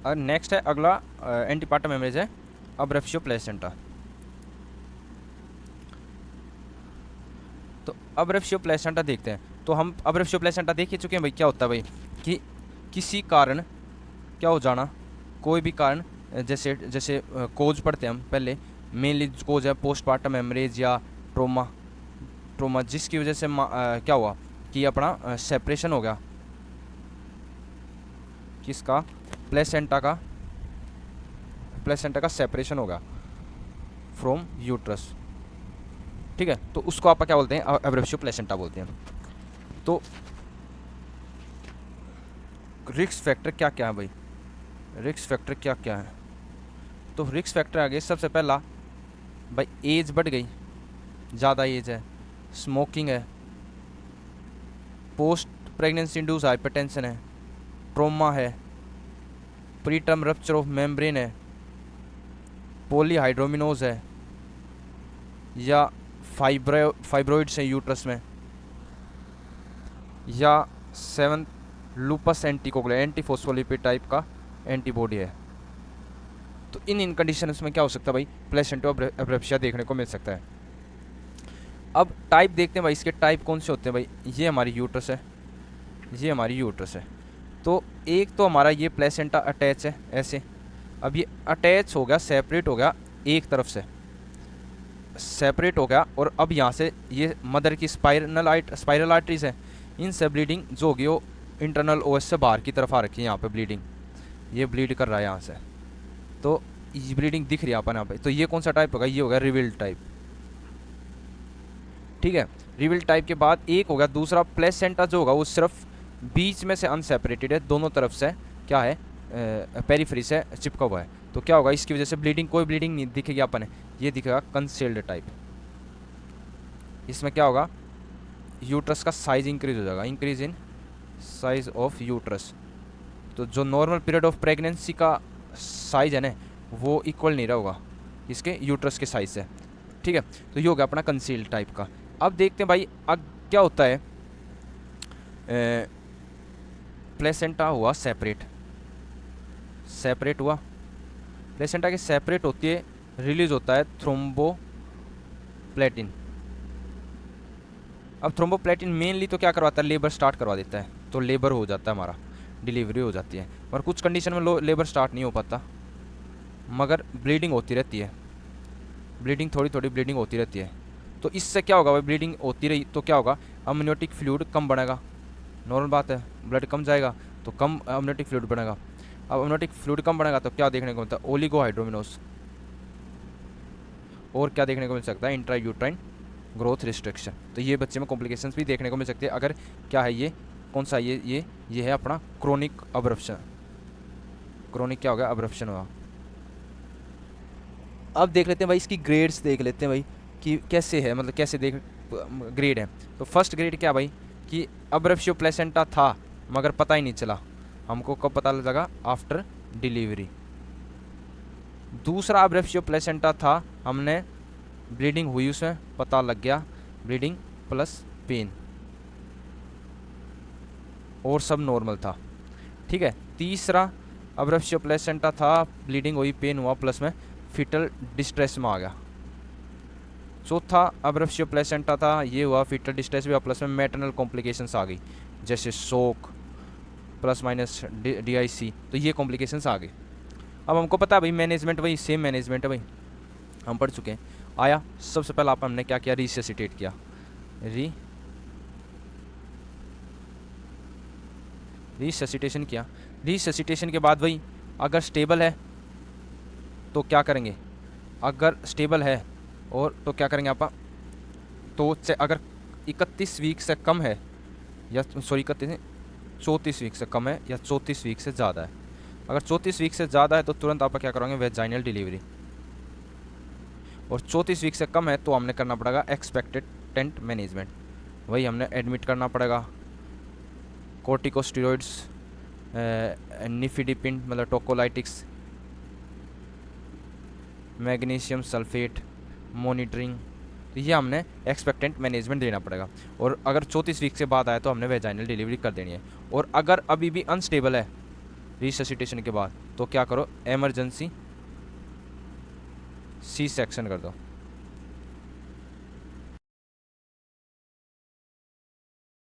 और नेक्स्ट है अगला एंटीपार्टम हेमरेज है अब्रेप्शियो प्लेसेंटा। तो अब्रेप्शियो प्लेसेंटा देखते हैं। तो हम अब्रेप्शियो प्लेसेंटा देख ही चुके हैं भाई, क्या होता है भाई कि किसी कारण क्या हो जाना, कोई भी कारण, जैसे जैसे कोज पढ़ते हैं हम पहले, मेनली कोज है पोस्टपार्टम हेमरेज या ट्रोमा। ट्रोमा जिसकी वजह से क्या हुआ कि अपना सेपरेशन हो गया किसका, प्लेसेंटा का, प्लेसेंटा का सेपरेशन होगा फ्रॉम यूट्रस। ठीक है, तो उसको आप क्या बोलते हैं, एब्रेप्शियो प्लेसेंटा बोलते हैं। तो रिस्क फैक्टर क्या क्या है भाई, रिस्क फैक्टर क्या क्या है। तो रिस्क फैक्टर आ गए सबसे पहला भाई, एज बढ़ गई, ज़्यादा एज है, स्मोकिंग है, पोस्ट प्रेगनेंसी इंड्यूस हाइपरटेंशन है, ट्रोमा है, प्रीटर्म रप्चर ऑफ मेम्ब्रेन है, पॉलीहाइड्रोमिनोज है, या फाइब्रॉइड्स हैं यूट्रस में, या 7 लूपस एंटीकोगुलेंट एंटीफोस्फोलिपिड टाइप का एंटीबॉडी है। तो इन कंडीशंस में क्या हो सकता है भाई, प्लेसेंटा एब्रेप्शिया देखने को मिल सकता है। अब टाइप देखते हैं भाई, इसके टाइप कौन से होते हैं भाई। ये हमारी यूट्रस है, ये हमारी यूट्रस है। तो एक तो हमारा ये प्लेसेंटा अटैच है ऐसे, अब ये अटैच हो गया, सेपरेट हो गया, एक तरफ से सेपरेट हो गया, और अब यहाँ से ये मदर की स्पाइरल आर्टरीज है, इनसे ब्लीडिंग जो होगी वो इंटरनल ओएस से बाहर की तरफ आ रखी है। यहाँ पे ब्लीडिंग, ये ब्लीड कर रहा है यहाँ से, तो ये ब्लीडिंग दिख रही है अपन यहाँ पे। तो ये कौन सा टाइप होगा, ये होगा रिविल टाइप। ठीक है, रिविल टाइप के बाद एक होगा दूसरा प्लेसेंटा जो होगा वो सिर्फ बीच में से अनसेपरेटेड है, दोनों तरफ से क्या है, पेरिफेरी से चिपका हुआ है। तो क्या होगा, इसकी वजह से ब्लीडिंग, कोई ब्लीडिंग नहीं दिखेगी अपन है, ये दिखेगा कंसील्ड टाइप। इसमें क्या होगा, यूट्रस का साइज इंक्रीज हो जाएगा, increase in size of uterus. तो जो नॉर्मल पीरियड ऑफ प्रेगनेंसी का साइज है ना, वो इक्वल नहीं रहेगा इसके यूट्रस के साइज से। ठीक है, तो ये हो गया अपना कंसील्ड टाइप का। अब देखते हैं भाई अब क्या होता है, प्लेसेंटा हुआ सेपरेट, सेपरेट हुआ प्लेसेंटा के सेपरेट होती है, रिलीज होता है थ्रोम्बोप्लेटिन। अब थ्रोम्बोप्लेटिन मेनली तो क्या करवाता है, लेबर स्टार्ट करवा देता है, तो लेबर हो जाता है हमारा, डिलीवरी हो जाती है। और कुछ कंडीशन में लेबर स्टार्ट नहीं हो पाता, मगर ब्लीडिंग होती रहती है, ब्लीडिंग थोड़ी थोड़ी ब्लीडिंग होती रहती है। तो इससे क्या होगा भाई, ब्लीडिंग होती रही तो क्या होगा, अमनियोटिक फ्लूइड कम बनेगा, नॉर्मल बात है, ब्लड कम जाएगा तो कम अमनियोटिक फ्लूइड बनेगा। अब अमनियोटिक फ्लूइड कम बनेगा तो क्या देखने को मिलता है, ओलिगोहाइड्रोमिनोस। और क्या देखने को मिल सकता है, इंट्रायूट्राइन ग्रोथ रिस्ट्रिक्शन। तो ये बच्चे में कॉम्प्लिकेशंस भी देखने को मिल सकती है अगर क्या है, ये कौन सा, ये है अपना क्रोनिक अब्रप्शन। क्रोनिक क्या होगा, अब्रप्शन होगा। अब देख लेते हैं भाई इसकी ग्रेड्स, देख लेते हैं भाई कि कैसे है, मतलब कैसे देख ग्रेड है। तो फर्स्ट ग्रेड क्या भाई कि अब्रेप्शियो प्लेसेंटा था मगर पता ही नहीं चला, हमको कब पता लगा, आफ्टर डिलीवरी। दूसरा अब्रेप्शियो प्लेसेंटा था, हमने ब्लीडिंग हुई उसमें पता लग गया, ब्लीडिंग प्लस पेन, और सब नॉर्मल था। ठीक है, तीसरा अब्रेप्शियो प्लेसेंटा था, ब्लीडिंग हुई, पेन हुआ, प्लस में फीटल डिस्ट्रेस में आ गया। चौथा अब्रेप्शियो प्लेसेंटा था, ये हुआ फीटल डिस्ट्रेस भी हुआ, प्लस में मैटरनल कॉम्प्लिकेशंस आ गई, जैसे शोक प्लस माइनस DIC। तो ये कॉम्प्लिकेशंस आ गई। अब हमको पता है भाई मैनेजमेंट, वही सेम मैनेजमेंट है भाई, हम पढ़ चुके हैं। आया सबसे पहला आप हमने क्या किया, रिससिटेट किया, रिससिटेशन किया। रिससिटेशन के बाद वही अगर स्टेबल है तो क्या करेंगे, अगर स्टेबल है और तो क्या करेंगे आप, तो अगर 31 वीक से कम है, या सॉरी 34 वीक से कम है, या 34 वीक से ज़्यादा है। अगर 34 वीक से ज़्यादा है तो तुरंत आप क्या करोगे, वेजाइनल डिलीवरी। और 34 वीक से कम है तो हमने करना पड़ेगा एक्सपेक्टेंट मैनेजमेंट, वही हमने एडमिट करना पड़ेगा। कोर्टिकोस्टेरॉइड्स, निफिडिपिन मतलब टोकोलाइटिक्स, मैग्नीशियम सल्फेट, मॉनिटरिंग, तो ये हमने एक्सपेक्टेंट मैनेजमेंट देना पड़ेगा। और अगर 34 वीक से बाद आए तो हमने वेजाइनल डिलीवरी कर देनी है। और अगर अभी भी अनस्टेबल है रिससिटेशन के बाद, तो क्या करो, एमरजेंसी सी सेक्शन कर दो।